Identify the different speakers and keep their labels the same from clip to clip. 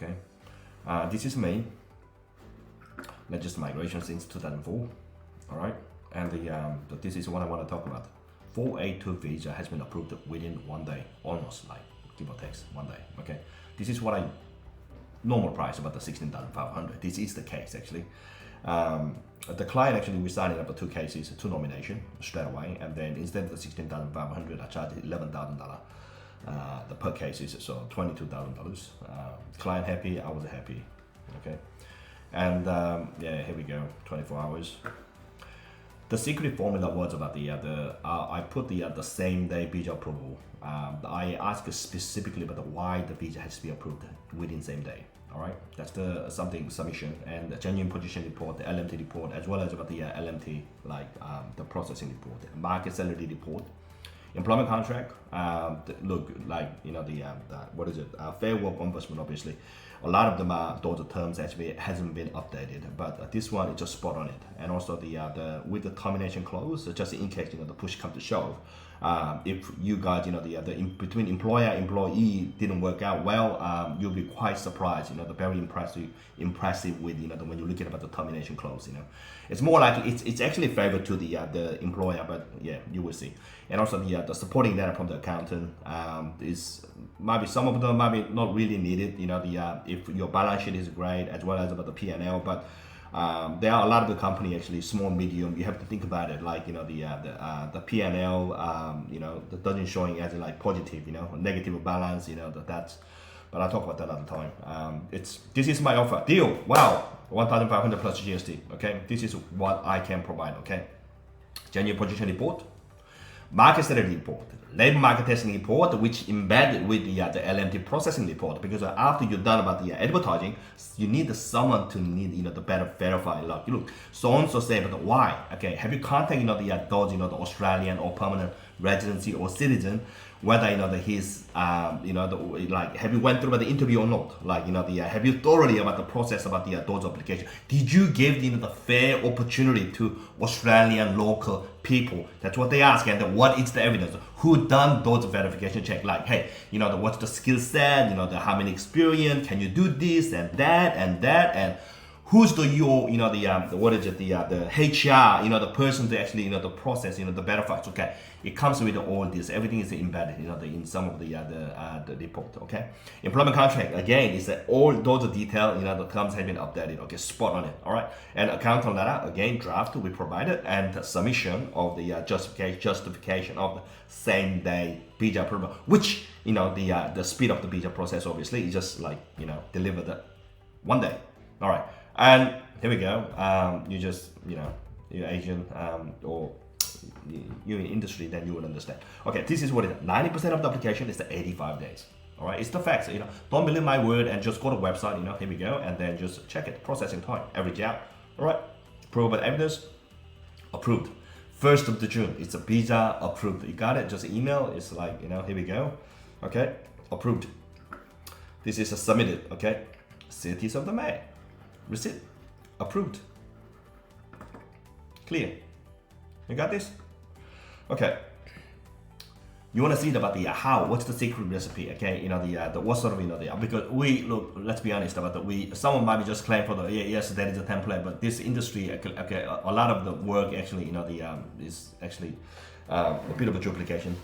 Speaker 1: Okay, this is me. Registered migration since 2004. All right, and this is what I want to talk about. 482 visa has been approved within 1 day, almost like give or take 1 day. Okay, this is what I normal price about the 16,500. This is the case actually. The client actually we signed up 2 cases, 2 nomination straight away, and then instead of the 16,500, I charged $11,000 the per cases, so $22,000. Client happy, I was happy. Okay, and yeah, here we go, 24 hours. The secret formula was about I put the same day visa approval. I asked specifically about why the visa has to be approved within same day. All right, that's the submission and the genuine position report, the LMT report, as well as about the LMT the processing report, the market salary report, employment contract. Look, like what is it? Fair Work Ombudsman. Obviously, a lot of them are those terms actually hasn't been updated, but this one is just spot on it. And also the with the termination clause, just in case the push comes to shove. If you guys, between employer employee didn't work out well, you'll be quite surprised. The very impressive with when you look at about the termination clause. It's more like it's actually favored to the employer, but yeah, you will see. And also the supporting data from the accountant is maybe some of them might be not really needed. If your balance sheet is great, as well as about the P&L, but there are a lot of the company actually small, medium. You have to think about it like the P&L that doesn't showing as like positive, negative balance, that's. But I'll talk about that another time. This is my offer deal. Wow, 1,500 plus GST. Okay, this is what I can provide. Okay, genuine position report, market salary report, labor market testing report, which embedded with the LMT processing report, because after you're done about the advertising, you need someone to the better verify. Like, look, so and so say, but why? Okay, have you contacted those the Australian or permanent residency or citizen, whether he's have you went through about the interview or not? Like have you thoroughly about the process about those applications? Did you give the fair opportunity to Australian local people? That's what they ask. And what is the evidence? Who done those verification check? Like, hey, what's the skill set? How many experience? Can you do this and that and that? And who's the what is it? The HR, the person to actually the process, the verifies. Okay, it comes with all this. Everything is embedded, in some of the report. Okay, employment contract again is all those detail. The terms have been updated. Okay, spot on it. All right, and accountant letter again draft we provided, and the submission of the justification of the same day visa approval, which the speed of the visa process obviously is just like delivered 1 day. All right. And here we go. You just, you're Asian or you're in industry, then you will understand. Okay, this is what it is. 90% of the application is the 85 days. All right, it's the facts. Don't believe my word and just go to the website. Here we go, and then just check it. Processing time, average out. All right, provable evidence, approved. 1st of June, it's a visa approved. You got it? Just email. It's like here we go. Okay, approved. This is a submitted. Okay, cities of the May. Receipt, approved, clear. You got this? Okay. You want to see about the how? What's the secret recipe? Okay, the what sort of because we look. Let's be honest about that. Someone might be just claim for the yes, that is a template, but this industry, okay, a lot of the work actually, is actually a bit of a duplication.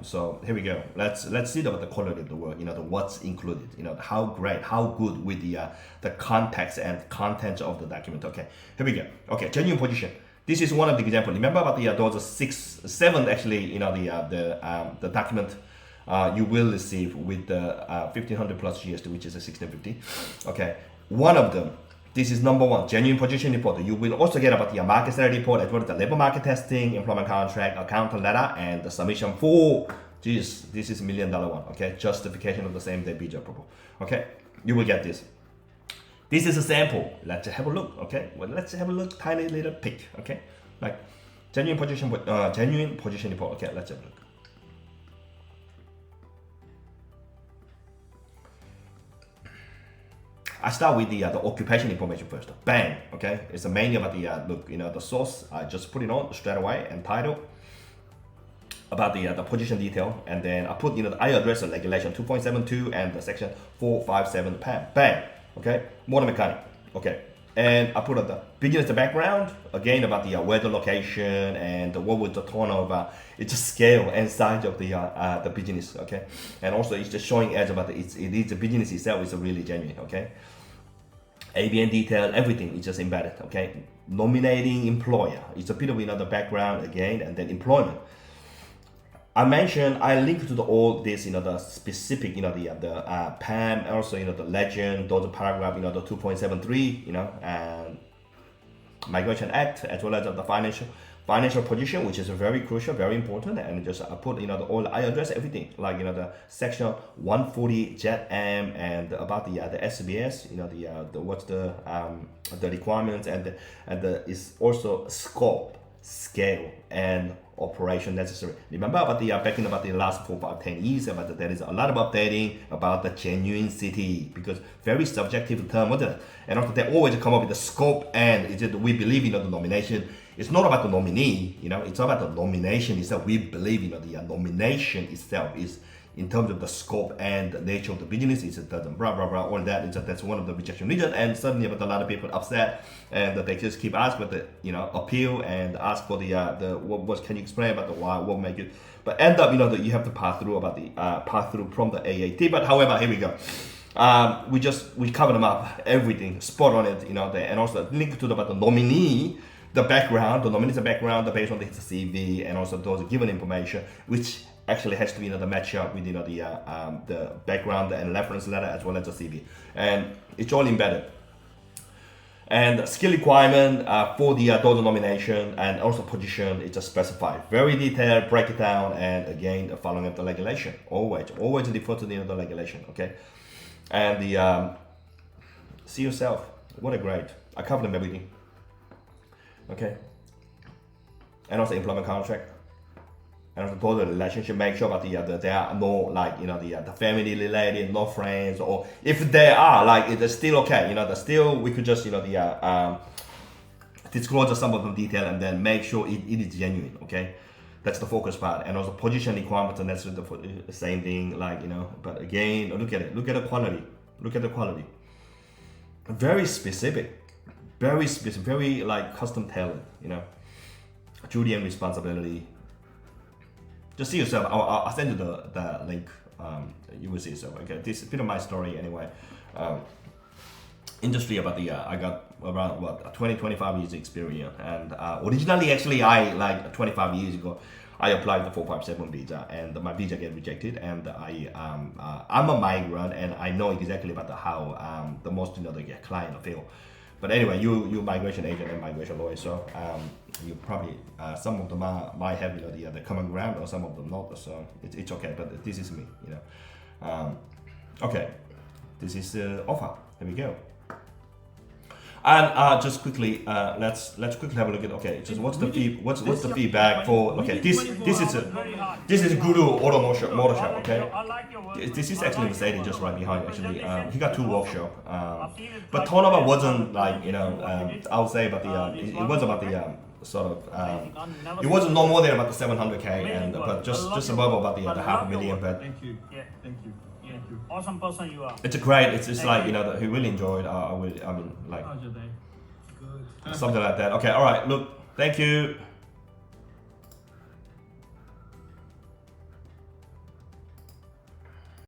Speaker 1: So here we go. Let's see about the quality of the work. What's included. How great, how good with the context and content of the document. Okay, here we go. Okay, genuine position. This is one of the examples. Remember about those 7 actually. The document you will receive with the 1,500 plus GST, which is a 1,650. Okay, one of them. This is number 1, genuine position report. You will also get about the market salary report, as well as the labor market testing, employment contract, accountant letter, and the submission for, this is $1 million one. Okay, justification of the same day visa approval. Okay, you will get this. This is a sample. Let's have a look. Okay, well, let's have a look, tiny little pic. Okay, like genuine position report. Okay, let's have a look. I start with the occupation information first. Bang. Okay, it's mainly about the the source. I just put it on straight away and title. about the position detail, and then I put the I address the regulation 2.72 and the section 457 PAM. Bang. Okay, motor mechanic. Okay, and I put the business background again about the weather location and what was the turnover. It's just scale and size of the business. Okay, and also it's just showing as about it is the business itself is really genuine. Okay, ABN detail, everything is just embedded. Okay, nominating employer. It's a bit of the background again, and then employment. I mentioned I linked to all this, the specific, the PAM, also the legend, those paragraph, the 2.73, and Migration Act, as well as the financial position, which is very crucial, very important, and just I put all I address everything like the section 140 ZM and about the SBS, the what's the requirements and the is also scope, scale, and operation necessary. Remember about the back in about the last 4, 5, 10 years about there is a lot of updating about the genuine city, because very subjective term, wasn't it? And also they always come up with the scope, and it's just, we believe the nomination. It's not about the nominee, it's about the nomination itself. We believe the nomination itself is in terms of the scope and the nature of the business. It doesn't blah blah blah all that. That's one of the rejection reasons, and suddenly but a lot of people upset, and they just keep asking for the appeal and ask for the what can you explain about the why, what make it, but end up you have to pass through about the pass through from the AAT. But however, here we go. We cover them up, everything spot on it, and also link to about the nominee, the background, the nominee's background based on his CV, and also those given information, which actually has to be the match up with the background and reference letter as well as the CV, and it's all embedded. And skill requirement for the those nomination and also position, it's just specified, very detailed, break it down, and again following up the regulation. Always refer to the regulation. Okay, and the see yourself. What a great! I covered them everything. Okay, and also employment contract. And also the relationship, make sure that there are no the family related, no friends, or if there are it's still okay. Still we could just disclose some of the detail and then make sure it is genuine. Okay, that's the focus part. And also position requirements, and that's the same thing. But again, look at the quality. Look at the quality. Very specific, very custom tailored. Duty and responsibility. Just see yourself. I'll send you the link. You will see yourself. Okay, this is a bit of my story anyway. Industry about I got around 20-25 years experience, and originally actually I 25 years ago I applied the 457 visa, and my visa get rejected, and I'm a migrant, and I know exactly about how the most the client feel. But anyway, you migration agent and migration lawyer, so you probably some of them might have the common ground, or some of them not. So it's okay. But this is me, Okay, this is the offer. There we go. And just quickly, let's quickly have a look at. Okay, just what's the feedback for? Okay, this is Guru Auto Motor Shop. Okay, this is actually Mercedes just right behind. Actually, he got 2 workshop. But turnover wasn't I would say about it was about the it wasn't no more than about the 700K, and but just above about the 500,000. But
Speaker 2: thank you. Awesome person you are.
Speaker 1: it's a great. It's he really enjoyed.
Speaker 2: How's your day? Good.
Speaker 1: Something like that. Okay, all right. Look, thank you.